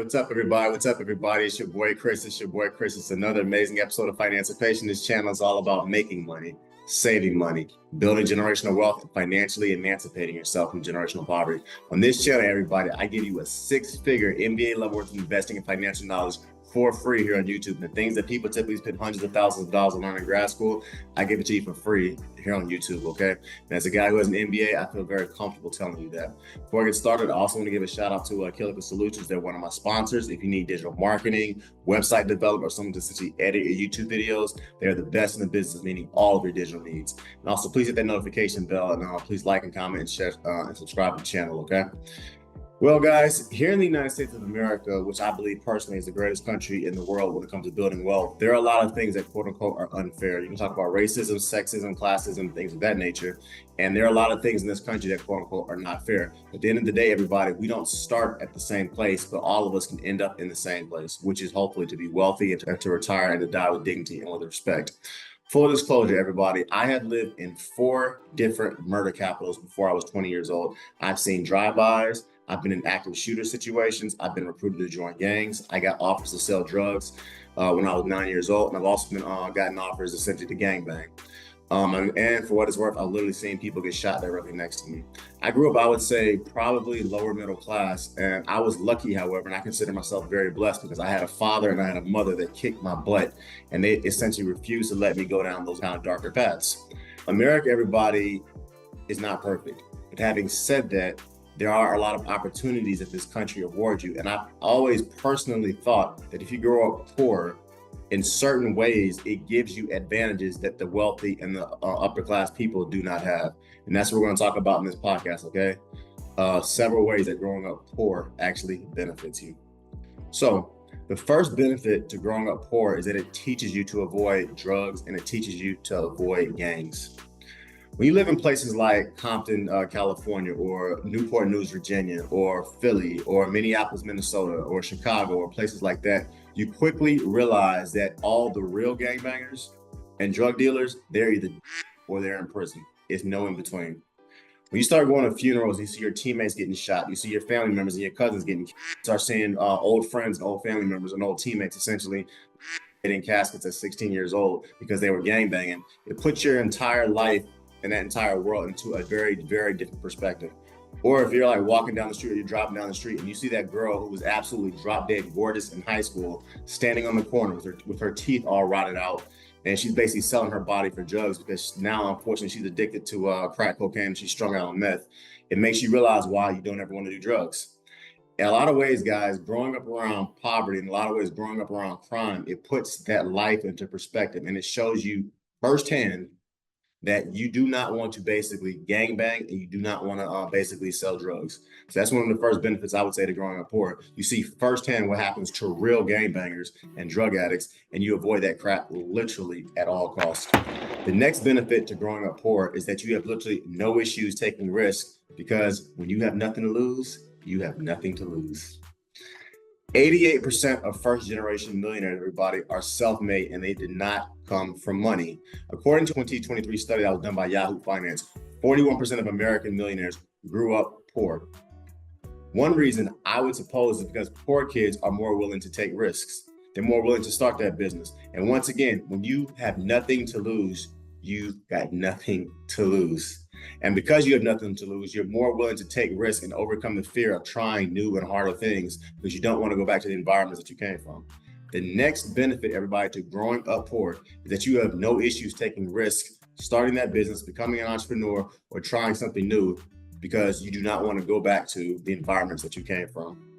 What's up, everybody? What's up, everybody? It's your boy, Chris. It's another amazing episode of Financipation. This channel is all about making money, saving money, building generational wealth, and financially emancipating yourself from generational poverty. On this channel, everybody, I give you a six-figure MBA level worth of investing and financial knowledge for free here on YouTube. The things that people typically spend hundreds of thousands of dollars on learning in grad school, I give it to you for free here on YouTube, okay? And as a guy who has an MBA, I feel very comfortable telling you that. Before I get started, I also want to give a shout out to Keanu Solutions. They're one of my sponsors. If you need digital marketing, website development, or someone to essentially edit your YouTube videos, they're the best in the business, meaning all of your digital needs. And also, please hit that notification bell, and please like and comment and share and subscribe to the channel, okay? Well, guys, here in the United States of America, which I believe personally is the greatest country in the world when it comes to building wealth, there are a lot of things that quote unquote are unfair. You can talk about racism, sexism, classism, things of that nature. And there are a lot of things in this country that quote unquote are not fair. At the end of the day, everybody, we don't start at the same place, but all of us can end up in the same place, which is hopefully to be wealthy and to retire and to die with dignity and with respect. Full disclosure, everybody, I have lived in 4 different murder capitals before I was 20 years old. I've seen drive-bys. I've been in active shooter situations. I've been recruited to join gangs. I got offers to sell drugs when I was 9 years old. And I've also been gotten offers essentially to gangbang. And for what it's worth, I've literally seen people get shot directly next to me. I grew up, I would say, probably lower middle class. And I was lucky, however, and I consider myself very blessed because I had a father and I had a mother that kicked my butt. And they essentially refused to let me go down those kind of darker paths. America, everybody, is not perfect. But having said that, there are a lot of opportunities that this country affords you. And I've always personally thought that if you grow up poor, in certain ways, it gives you advantages that the wealthy and the upper class people do not have. And that's what we're gonna talk about in this podcast, okay? Several ways that growing up poor actually benefits you. So the first benefit to growing up poor is that it teaches you to avoid drugs and it teaches you to avoid gangs. When you live in places like Compton, California, or Newport News, Virginia, or Philly, or Minneapolis, Minnesota, or Chicago, or places like that, you quickly realize that all the real gangbangers and drug dealers, they're either or they're in prison. It's no in between. When you start going to funerals, you see your teammates getting shot, you see your family members and your cousins getting killed. You start seeing old friends and old family members and old teammates essentially getting caskets at 16 years old because they were gangbanging. It puts your entire life and that entire world into a very, very different perspective. Or if you're like walking down the street or you're driving down the street and you see that girl who was absolutely drop dead gorgeous in high school, standing on the corner with her teeth all rotted out, and she's basically selling her body for drugs because now, unfortunately, she's addicted to crack cocaine and she's strung out on meth. It makes you realize why you don't ever want to do drugs. In a lot of ways, guys, growing up around poverty, in a lot of ways, growing up around crime, it puts that life into perspective and it shows you firsthand that you do not want to basically gangbang and you do not want to basically sell drugs. So that's one of the first benefits I would say to growing up poor. You see firsthand what happens to real gangbangers and drug addicts, and you avoid that crap literally at all costs. The next benefit to growing up poor is that you have literally no issues taking risks because when you have nothing to lose, you have nothing to lose. 88% of first-generation millionaires, everybody, are self-made and they did not come from money. According to a 2023 study that was done by Yahoo Finance, 41% of American millionaires grew up poor. One reason I would suppose is because poor kids are more willing to take risks. They're more willing to start that business. And once again, when you have nothing to lose, you've got nothing to lose. And because you have nothing to lose, you're more willing to take risks and overcome the fear of trying new and harder things because you don't want to go back to the environments that you came from. The next benefit, everybody, to growing up poor is that you have no issues taking risks, starting that business, becoming an entrepreneur, or trying something new because you do not want to go back to the environments that you came from.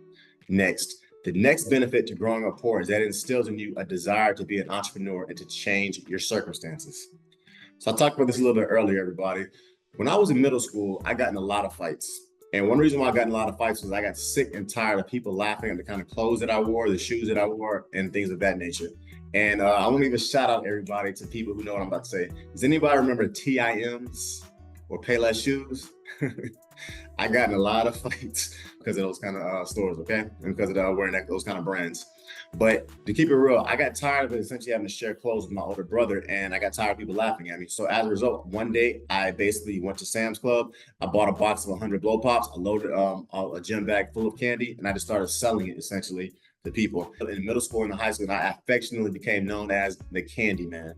Next, the next benefit to growing up poor is that it instills in you a desire to be an entrepreneur and to change your circumstances. So I talked about this a little bit earlier, everybody. When I was in middle school, I got in a lot of fights. And one reason why I got in a lot of fights was I got sick and tired of people laughing at the kind of clothes that I wore, the shoes that I wore, and things of that nature. And I want to give a shout out everybody to people who know what I'm about to say. Does anybody remember TIMs or Payless shoes? I got in a lot of fights because of those kind of stores, okay? And because of wearing those kind of brands. But to keep it real, I got tired of essentially having to share clothes with my older brother, and I got tired of people laughing at me. So as a result, one day I basically went to Sam's Club. I bought a box of 100 blow pops. I loaded a gym bag full of candy, and I just started selling it essentially to people. In middle school and high school, I affectionately became known as the Candy Man.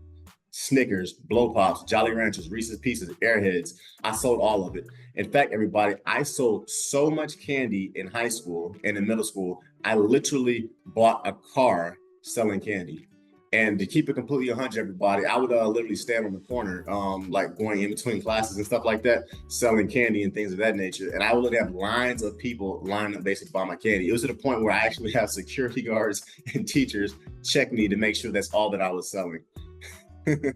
Snickers, Blow Pops, Jolly Ranchers, Reese's Pieces, Airheads. I sold all of it. In fact, everybody, I sold so much candy in high school and in middle school, I literally bought a car selling candy. And to keep it completely 100, everybody, I would literally stand on the corner, like going in between classes and stuff like that, selling candy and things of that nature. And I would have lines of people lining up basically to buy my candy. It was to the point where I actually have security guards and teachers check me to make sure that's all that I was selling. It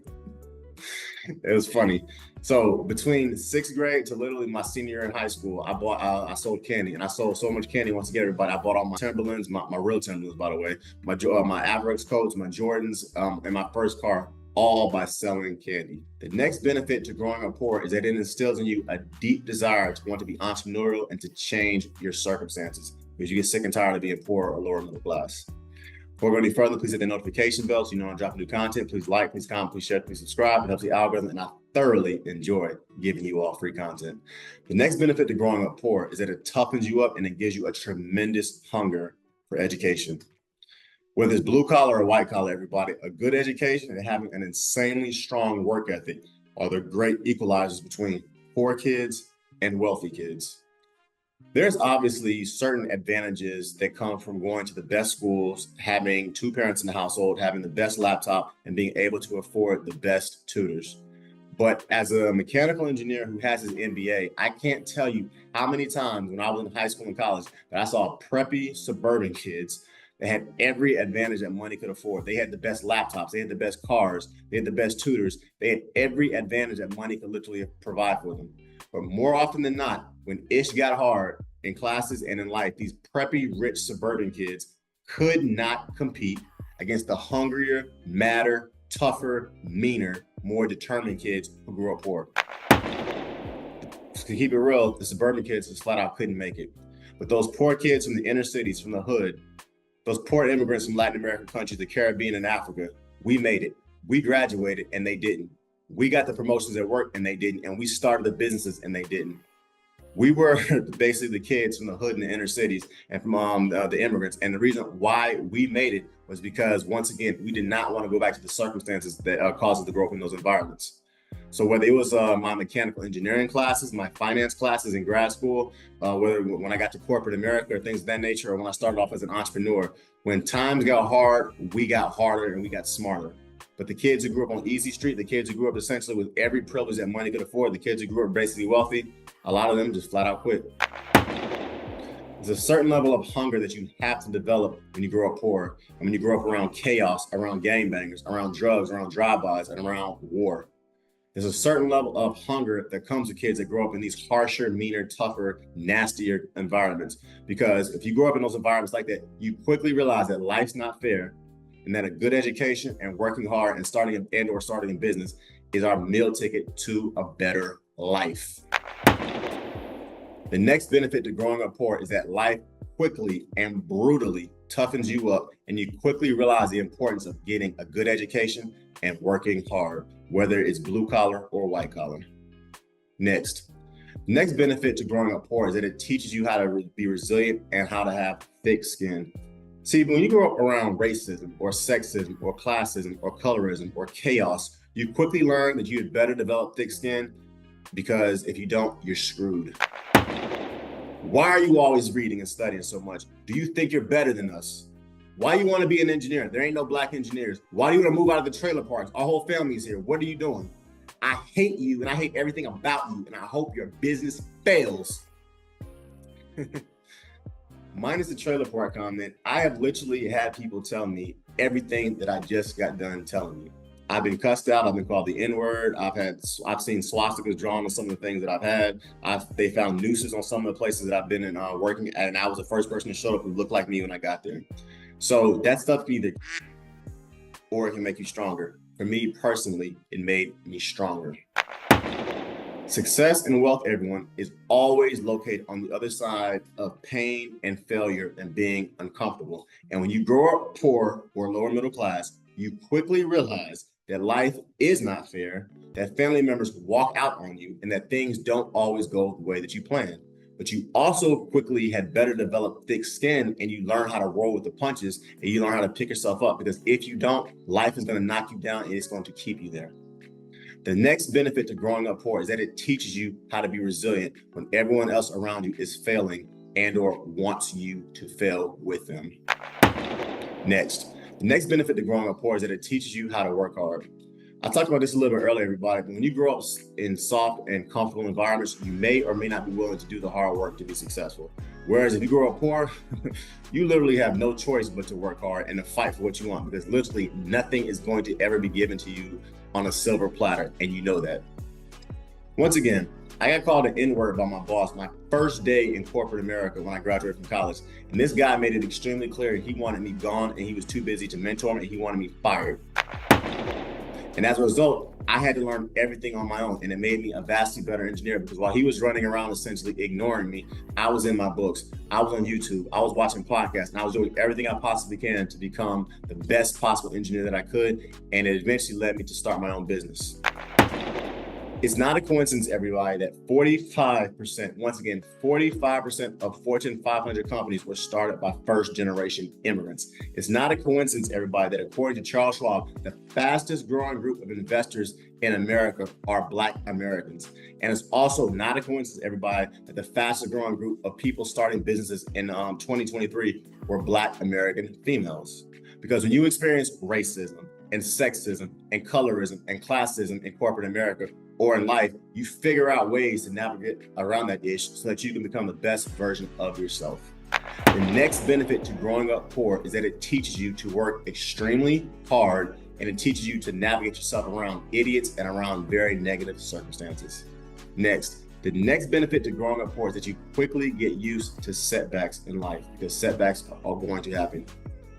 was funny. So between sixth grade to literally my senior year in high school, I sold candy, and I sold so much candy. Once again, everybody, I bought all my Timberlands, my real Timberlands, by the way, my Averex coats, my Jordans, and my first car, all by selling candy. The next benefit to growing up poor is that it instills in you a deep desire to want to be entrepreneurial and to change your circumstances, because you get sick and tired of being poor or lower middle class. Before we go any further, please hit the notification bell so you know when I drop new content. Please like, please comment, please share, please subscribe. It helps the algorithm, and I thoroughly enjoy giving you all free content. The next benefit to growing up poor is that it toughens you up and it gives you a tremendous hunger for education. Whether it's blue collar or white collar, everybody, a good education and having an insanely strong work ethic are the great equalizers between poor kids and wealthy kids. There's obviously certain advantages that come from going to the best schools, having two parents in the household, having the best laptop, and being able to afford the best tutors. But as a mechanical engineer who has his MBA, I can't tell you how many times when I was in high school and college that I saw preppy suburban kids that had every advantage that money could afford. They had the best laptops, they had the best cars, they had the best tutors, they had every advantage that money could literally provide for them. But more often than not, when ish got hard in classes and in life, these preppy, rich suburban kids could not compete against the hungrier, madder, tougher, meaner, more determined kids who grew up poor. To keep it real, the suburban kids just flat out couldn't make it. But those poor kids from the inner cities, from the hood, those poor immigrants from Latin American countries, the Caribbean and Africa, we made it. We graduated and they didn't. We got the promotions at work and they didn't. And we started the businesses and they didn't. We were basically the kids from the hood and the inner cities and from the immigrants. And the reason why we made it was because, once again, we did not want to go back to the circumstances that caused us to grow up in those environments. So whether it was my mechanical engineering classes, my finance classes in grad school, whether when I got to corporate America or things of that nature, or when I started off as an entrepreneur, when times got hard, we got harder and we got smarter. But the kids who grew up on Easy Street, the kids who grew up essentially with every privilege that money could afford, the kids who grew up basically wealthy, a lot of them just flat out quit. There's a certain level of hunger that you have to develop when you grow up poor, and when you grow up around chaos, around gangbangers, around drugs, around drive-bys, and around war. There's a certain level of hunger that comes with kids that grow up in these harsher, meaner, tougher, nastier environments. Because if you grow up in those environments like that, you quickly realize that life's not fair, and that a good education and working hard and starting a business is our meal ticket to a better life. The next benefit to growing up poor is that life quickly and brutally toughens you up, and you quickly realize the importance of getting a good education and working hard, whether it's blue collar or white collar. Next benefit to growing up poor is that it teaches you how to be resilient and how to have thick skin. See, when you grow up around racism or sexism or classism or colorism or chaos, you quickly learn that you had better develop thick skin, because if you don't, you're screwed. Why are you always reading and studying so much? Do you think you're better than us? Why you want to be an engineer? There ain't no black engineers. Why do you want to move out of the trailer parks? Our whole family's here. What are you doing? I hate you and I hate everything about you, and I hope your business fails. Minus the trailer park comment, I have literally had people tell me everything that I just got done telling you. I've been cussed out. I've been called the N-word. I've seen swastikas drawn on some of the things that I've had. They found nooses on some of the places that I've been in working at, and I was the first person to show up who looked like me when I got there. So that stuff can either or it can make you stronger. For me personally, it made me stronger. Success and wealth, everyone, is always located on the other side of pain and failure and being uncomfortable. And when you grow up poor or lower middle class, you quickly realize that life is not fair, that family members walk out on you, and that things don't always go the way that you planned. But you also quickly had better develop thick skin, and you learn how to roll with the punches, and you learn how to pick yourself up, because if you don't, life is going to knock you down and it's going to keep you there. The next benefit to growing up poor is that it teaches you how to be resilient when everyone else around you is failing and or wants you to fail with them. Next, the next benefit to growing up poor is that it teaches you how to work hard. I talked about this a little bit earlier, everybody, but when you grow up in soft and comfortable environments, you may or may not be willing to do the hard work to be successful. Whereas if you grow up poor, you literally have no choice but to work hard and to fight for what you want, because literally nothing is going to ever be given to you on a silver platter, and you know that. Once again, I got called an N-word by my boss my first day in corporate America when I graduated from college. And this guy made it extremely clear he wanted me gone and he was too busy to mentor me and he wanted me fired. And as a result, I had to learn everything on my own, and it made me a vastly better engineer, because while he was running around essentially ignoring me, I was in my books, I was on YouTube, I was watching podcasts, and I was doing everything I possibly can to become the best possible engineer that I could, and it eventually led me to start my own business. It's not a coincidence, everybody, that 45%, once again, 45% of Fortune 500 companies were started by first-generation immigrants. It's not a coincidence, everybody, that according to Charles Schwab, the fastest growing group of investors in America are Black Americans. And it's also not a coincidence, everybody, that the fastest growing group of people starting businesses in 2023 were Black American females. Because when you experience racism and sexism and colorism and classism in corporate America, or in life, you figure out ways to navigate around that issue so that you can become the best version of yourself. The next benefit to growing up poor is that it teaches you to work extremely hard, and it teaches you to navigate yourself around idiots and around very negative circumstances. Next, the next benefit to growing up poor is that you quickly get used to setbacks in life, because setbacks are going to happen.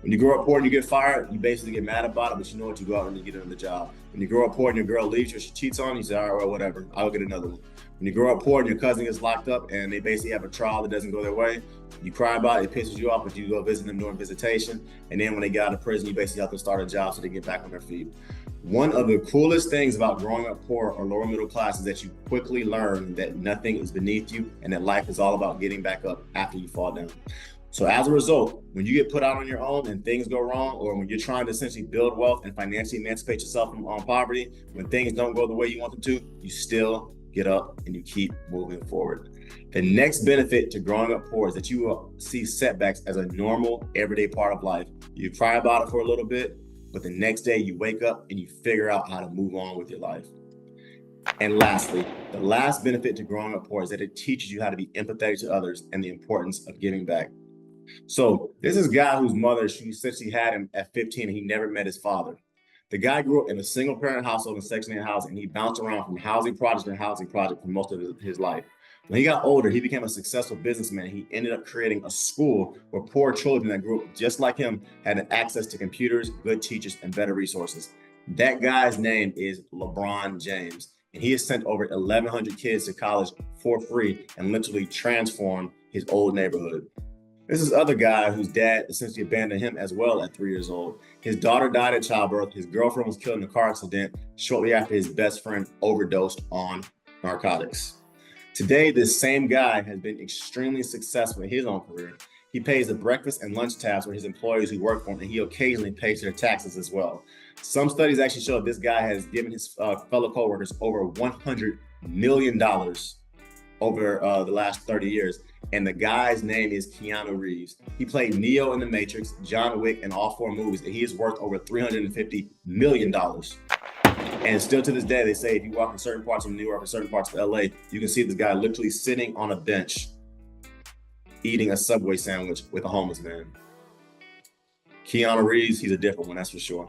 When you grow up poor and you get fired, you basically get mad about it, but you know what, you go out and you get another job. When you grow up poor and your girl leaves you or she cheats on you, you say, all right, well, whatever, I'll get another one. When you grow up poor and your cousin gets locked up and they basically have a trial that doesn't go their way, you cry about it, it pisses you off, but you go visit them during visitation. And then when they get out of prison, you basically have to start a job so they get back on their feet. One of the coolest things about growing up poor or lower middle class is that you quickly learn that nothing is beneath you and that life is all about getting back up after you fall down. So as a result, when you get put out on your own and things go wrong, or when you're trying to essentially build wealth and financially emancipate yourself from poverty, when things don't go the way you want them to, you still get up and you keep moving forward. The next benefit to growing up poor is that you will see setbacks as a normal, everyday part of life. You cry about it for a little bit, but the next day you wake up and you figure out how to move on with your life. And lastly, the last benefit to growing up poor is that it teaches you how to be empathetic to others and the importance of giving back. So this is a guy whose mother, she essentially had him at 15 and he never met his father. The guy grew up in a single parent household in Section 8 housing, and he bounced around from housing project to housing project for most of his life. When he got older, he became a successful businessman. He ended up creating a school where poor children that grew up just like him had access to computers, good teachers, and better resources. That guy's name is LeBron James, and he has sent over 1,100 kids to college for free and literally transformed his old neighborhood. This is other guy whose dad essentially abandoned him as well at 3 years old. His daughter died at childbirth. His girlfriend was killed in a car accident shortly after his best friend overdosed on narcotics. Today, this same guy has been extremely successful in his own career. He pays the breakfast and lunch tabs for his employees who work for him, and he occasionally pays their taxes as well. Some studies actually show this guy has given his fellow coworkers over $100 million over the last 30 years. And the guy's name is Keanu Reeves. He played Neo in The Matrix, John Wick, in all 4 movies, and he is worth over $350 million. And still to this day, they say if you walk in certain parts of New York or certain parts of LA, you can see this guy literally sitting on a bench, eating a Subway sandwich with a homeless man. Keanu Reeves, he's a different one, that's for sure.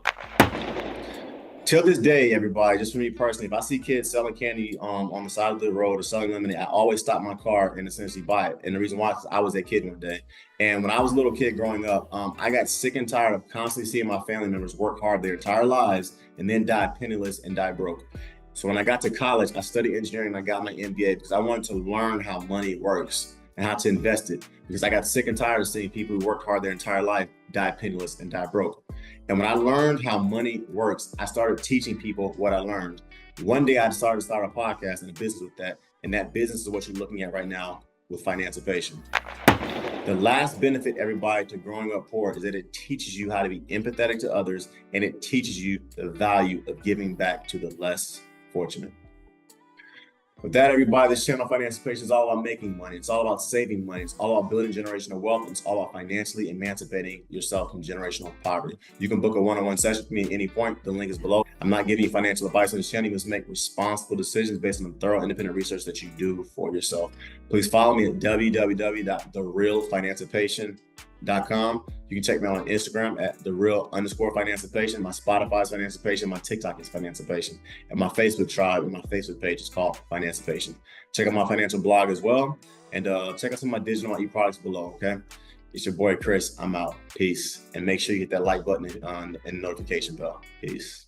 Till this day, everybody, just for me personally, if I see kids selling candy on the side of the road or selling lemonade, I always stop my car and essentially buy it. And the reason why is I was that kid one day. And when I was a little kid growing up, I got sick and tired of constantly seeing my family members work hard their entire lives and then die penniless and die broke. So when I got to college, I studied engineering and I got my MBA because I wanted to learn how money works and how to invest it, because I got sick and tired of seeing people who worked hard their entire life die penniless and die broke. And when I learned how money works, I started teaching people what I learned. One day I decided to start a podcast and a business with that. And that business is what you're looking at right now with Financipation. The last benefit, everybody, to growing up poor is that it teaches you how to be empathetic to others, and it teaches you the value of giving back to the less fortunate. With that, everybody, this channel, Financipation, is all about making money. It's all about saving money. It's all about building generational wealth. And it's all about financially emancipating yourself from generational poverty. You can book a one-on-one session with me at any point. The link is below. I'm not giving you financial advice on this channel. You must make responsible decisions based on the thorough independent research that you do for yourself. Please follow me at www.therealfinancipation.com. You can check me out on Instagram at @thereal_Financipation. My Spotify is Financipation. My TikTok is Financipation. And my Facebook tribe and my Facebook page is called Financipation. Check out my financial blog as well. And check out some of my digital e-products below, okay? It's your boy, Chris. I'm out. Peace. And make sure you hit that like button and notification bell. Peace.